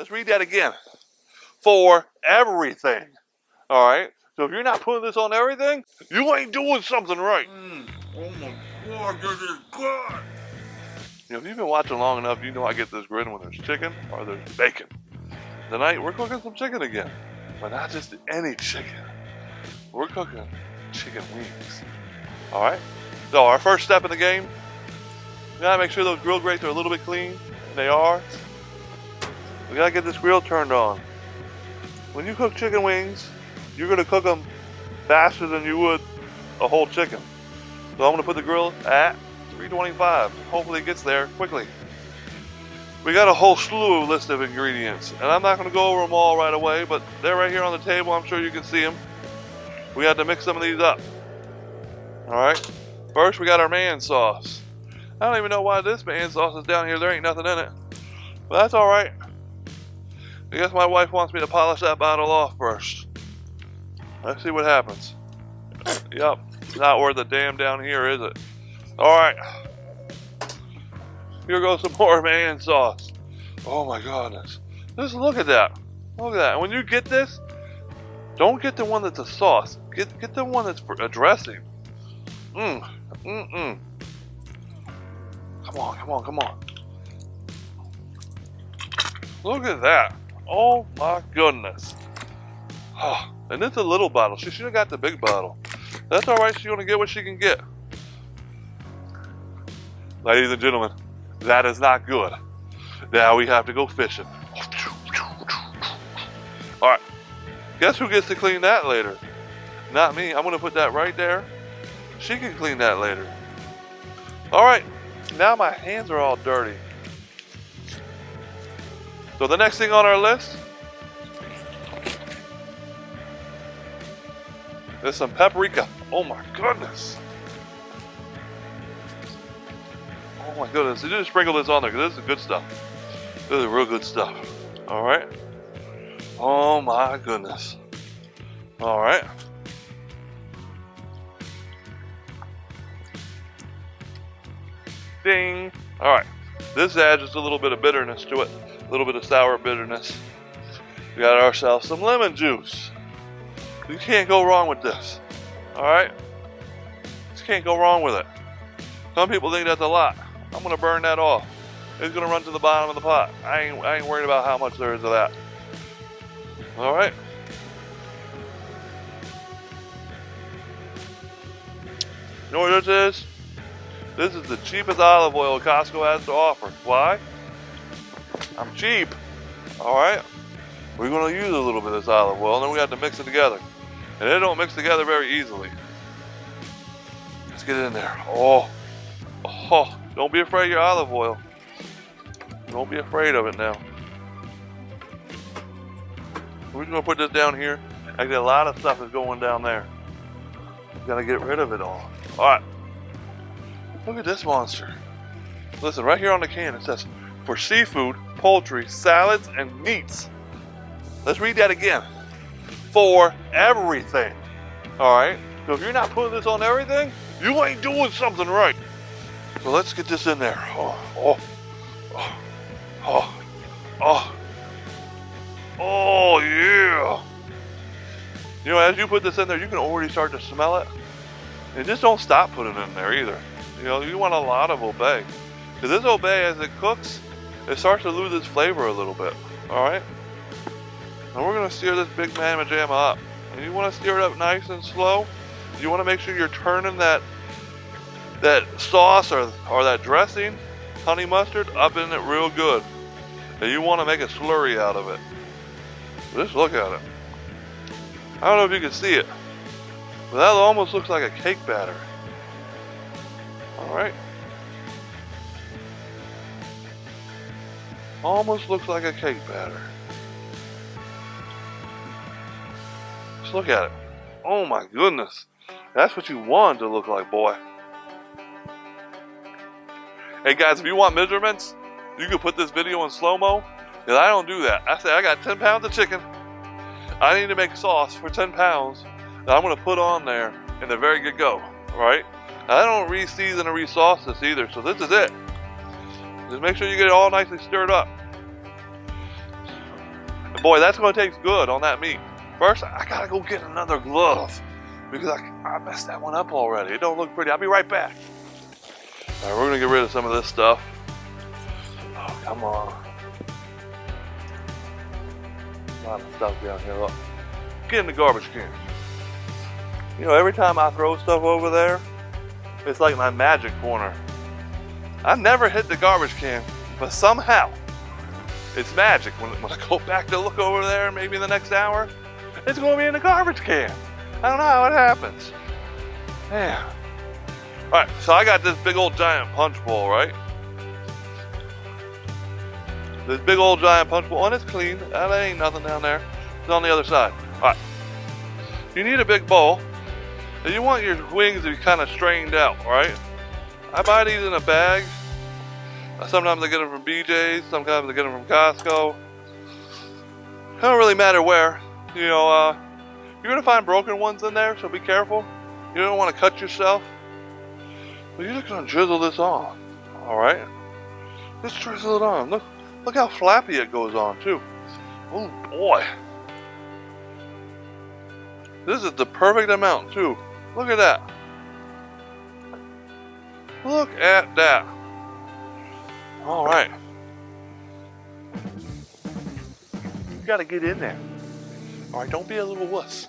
let's read that again. For everything. All right. So if you're not putting this on everything, you ain't doing something right. Oh my God, this is good. You know, if you've been watching long enough, you know I get this grin when there's chicken or there's bacon. Tonight we're cooking some chicken again, but not just any chicken. We're cooking chicken wings. All right. So our first step in the game, we gotta make sure those grill grates are a little bit clean, and they are. We gotta get this grill turned on. When you cook chicken wings, you're gonna cook them faster than you would a whole chicken. So I'm gonna put the grill at 325. Hopefully it gets there quickly. We got a whole slew of list of ingredients, and I'm not gonna go over them all right away, but they're right here on the table. I'm sure you can see them. We have to mix some of these up. All right. First, we got our man sauce. I don't even know why this man sauce is down here. There ain't nothing in it, but that's all right. I guess my wife wants me to polish that bottle off first. Let's see what happens. Yep, it's not worth a damn down here, is it? All right. Here goes some more man sauce. Oh my goodness. Just look at that. Look at that. And when you get this, don't get the one that's a sauce. Get the one that's for a dressing. Come on, come on, come on. Look at that. Oh my goodness. Oh, and it's a little bottle. She should have got the big bottle. That's all right. She's going to get what she can get. Ladies and gentlemen, that is not good. Now we have to go fishing. All right. Guess who gets to clean that later? Not me. I'm going to put that right there. She can clean that later. All right. Now my hands are all dirty. So the next thing on our list is some paprika. Oh my goodness. Oh my goodness. You just sprinkle this on there because this is good stuff. This is real good stuff. All right. Oh my goodness. All right. Ding. All right. This adds just a little bit of bitterness to it. A little bit of sour bitterness. We got ourselves some lemon juice. You can't go wrong with this. All right? Just can't go wrong with it. Some people think that's a lot. I'm going to burn that off. It's going to run to the bottom of the pot. I ain't worried about how much there is of that. All right? You know what this is? This is the cheapest olive oil Costco has to offer. Why? I'm cheap. All right? We're going to use a little bit of this olive oil, and then we have to mix it together. And it don't mix together very easily. Let's get it in there. Oh. Don't be afraid of your olive oil. Don't be afraid of it now. We're just going to put this down here. I get a lot of stuff that's going down there. Got to get rid of it all. All right. Look at this monster. Listen, right here on the can it says, for seafood, poultry, salads, and meats. Let's read that again. For everything. All right? So if you're not putting this on everything, you ain't doing something right. So let's get this in there. Oh yeah. You know, as you put this in there, you can already start to smell it. And just don't stop putting it in there either. You know, you want a lot of obey. Because this obey, as it cooks, it starts to lose its flavor a little bit. All right? And we're going to sear this big mamma jamma up. And you want to sear it up nice and slow. You want to make sure you're turning that sauce or that dressing, honey mustard, up in it real good. And you want to make a slurry out of it. Just look at it. I don't know if you can see it, but that almost looks like a cake batter. All right. Almost looks like a cake batter. Just look at it. Oh my goodness. That's what you want it to look like, boy. Hey guys, if you want measurements, you can put this video in slow-mo. Because I don't do that. I say I got 10 pounds of chicken. I need to make sauce for 10 pounds that I'm going to put on there in a very good go. Right? I don't re-season or re-sauce this either, so this is it. Just make sure you get it all nicely stirred up. boy, that's gonna taste good on that meat. First, I gotta go get another glove because I messed that one up already. It don't look pretty. I'll be right back. All right, we're gonna get rid of some of this stuff. Oh, come on. A lot of stuff down here, look. Get in the garbage can. You know, every time I throw stuff over there, it's like my magic corner. I never hit the garbage can, but somehow, it's magic. When I go back to look over there, maybe in the next hour, it's going to be in the garbage can. I don't know how it happens. Man. Alright, so I got this big old giant punch bowl, right? This big old giant punch bowl, and it's clean. That ain't nothing down there. It's on the other side. Alright. You need a big bowl, and you want your wings to be kind of strained out, right? I buy these in a bag. Sometimes I get them from BJ's, sometimes I get them from Costco. It don't really matter where. You know, you're gonna find broken ones in there, so be careful. You don't want to cut yourself. But you're just gonna drizzle this on, all right? Just drizzle it on. Look how flappy it goes on too. Oh boy, this is the perfect amount too. Look at that. Look at that. All right. You gotta get in there. All right, don't be a little wuss.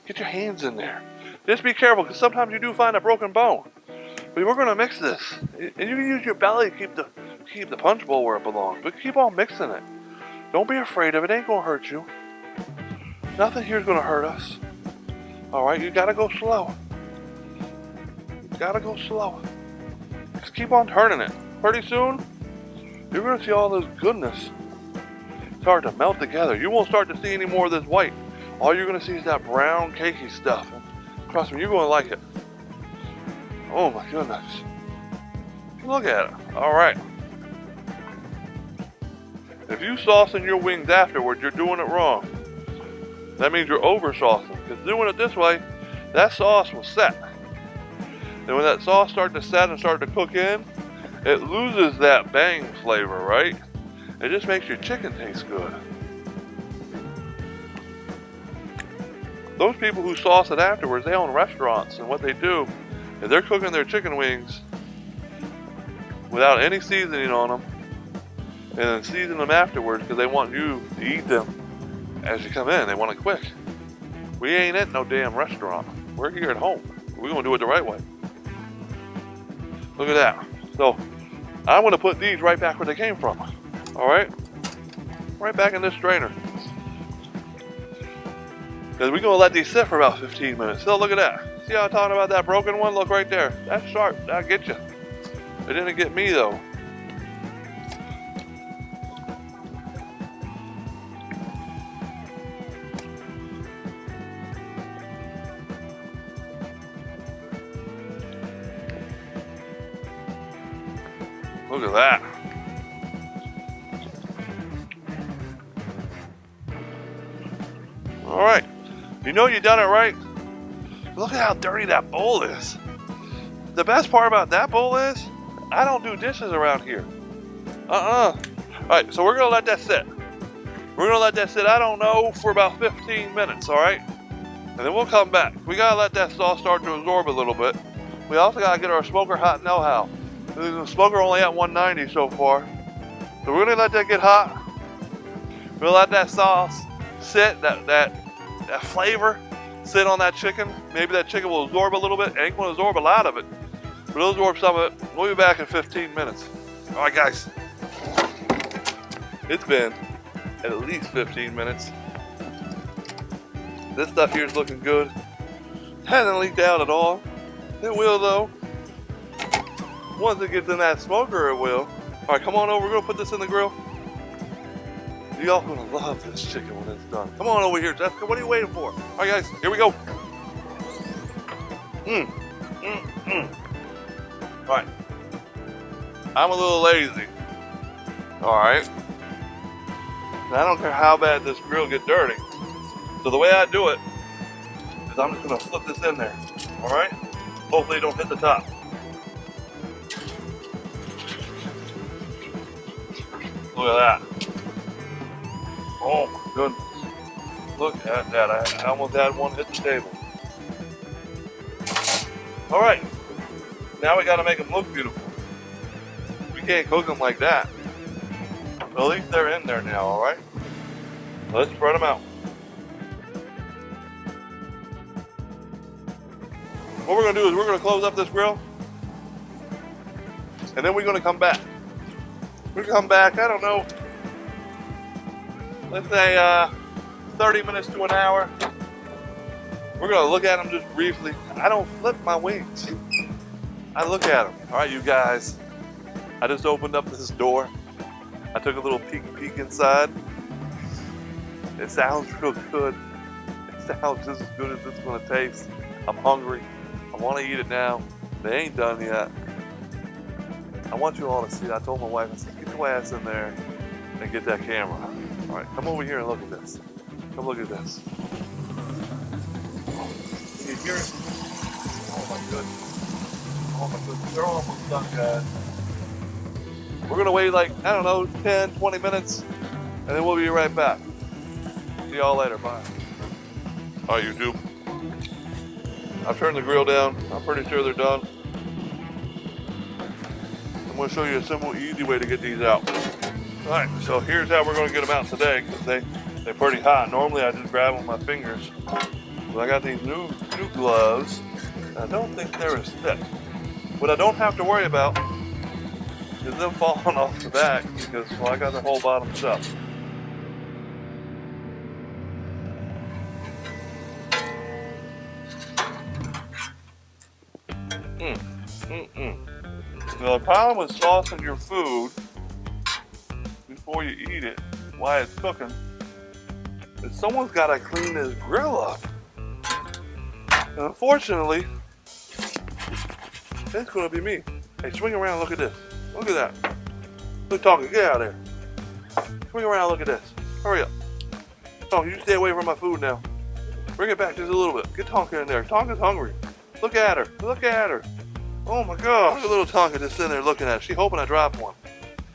Get your hands in there. Just be careful, because sometimes you do find a broken bone. But we're gonna mix this, and you can use your belly to keep the punch bowl where it belongs. But keep on mixing it. Don't be afraid of it. It ain't gonna hurt you. Nothing here's gonna hurt us. All right, you gotta go slow. You gotta go slow. Just keep on turning it. Pretty soon, you're gonna see all this goodness start to melt together. You won't start to see any more of this white. All you're gonna see is that brown cakey stuff. Trust me, you're gonna like it. Oh my goodness. Look at it. All right. If you saucing your wings afterwards, you're doing it wrong. That means you're over saucing. Because doing it this way, that sauce will set. And when that sauce starts to set and start to cook in, it loses that bang flavor, right? It just makes your chicken taste good. Those people who sauce it afterwards, they own restaurants, and what they do is they're cooking their chicken wings without any seasoning on them, and then season them afterwards because they want you to eat them as you come in. They want it quick. We ain't at no damn restaurant. We're here at home. We're gonna do it the right way. Look at that. So I'm gonna put these right back where they came from. All right, right back in this strainer. Because we're gonna let these sit for about 15 minutes. So look at that. See how I'm talking about that broken one? Look right there. That's sharp. That'll get you. It didn't get me though. Look at that. All right. You know you done it right. Look at how dirty that bowl is. The best part about that bowl is I don't do dishes around here. All right, so we're gonna let that sit. We're gonna let that sit, I don't know, for about 15 minutes, all right? And then we'll come back. We gotta let that sauce start to absorb a little bit. We also gotta get our smoker hot and know how. The smoker only at 190 so far. So we're gonna let that get hot. We'll let that sauce sit, that flavor sit on that chicken. Maybe that chicken will absorb a little bit. It ain't gonna absorb a lot of it, but it'll absorb some of it. We'll be back in 15 minutes. All right, guys. It's been at least 15 minutes. This stuff here is looking good. Hasn't leaked out at all. It will though. Once it gets in that smoker, it will. All right, come on over. We're gonna put this in the grill. Y'all gonna love this chicken when it's done. Come on over here, Jessica. What are you waiting for? All right, guys, here we go. All right. I'm a little lazy. All right. And I don't care how bad this grill gets dirty. So the way I do it is I'm just gonna flip this in there. All right. Hopefully it don't hit the top. Look at that. Oh my goodness. Look at that. I almost had one hit the table. All right. Now we got to make them look beautiful. We can't cook them like that. But at least they're in there now, all right? Let's spread them out. What we're going to do is we're going to close up this grill. And then we're going to come back. We're going to come back, I don't know, let's say 30 minutes to an hour. We're going to look at them just briefly. I don't flip my wings. I look at them. All right, you guys. I just opened up this door. I took a little peek inside. It sounds real good. It sounds just as good as it's going to taste. I'm hungry. I want to eat it now. They ain't done yet. I want you all to see it. I told my wife, I said, get your ass in there and get that camera. All right, come over here and look at this. Come look at this. Can you hear it? Oh my goodness. Oh my goodness. They're almost done, guys. We're going to wait like, I don't know, 10, 20 minutes, and then we'll be right back. See y'all later. Bye. All right, YouTube. I've turned the grill down. I'm pretty sure they're done. I'm going to show you a simple, easy way to get these out. All right, so here's how we're going to get them out today, because they're pretty hot. Normally I just grab them with my fingers. But I got these new gloves. I don't think they're as thick. What I don't have to worry about is them falling off the back, because, well, I got the whole bottom stuff. Now, the problem with saucing your food before you eat it, while it's cooking, is someone's got to clean this grill up. And unfortunately, it's going to be me. Hey, swing around, look at this. Look at that. Look, Tonka, get out of there. Swing around, look at this. Hurry up. Tonka, you stay away from my food now. Bring it back just a little bit. Get Tonka in there. Tonka's hungry. Look at her. Look at her. Oh my God. Look at little Tonka just sitting there looking at her. She hoping I drop one.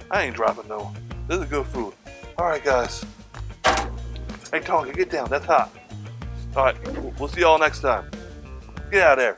I ain't dropping no. This is good food. All right, guys. Hey, Tonka, get down. That's hot. All right. We'll see y'all next time. Get out of there.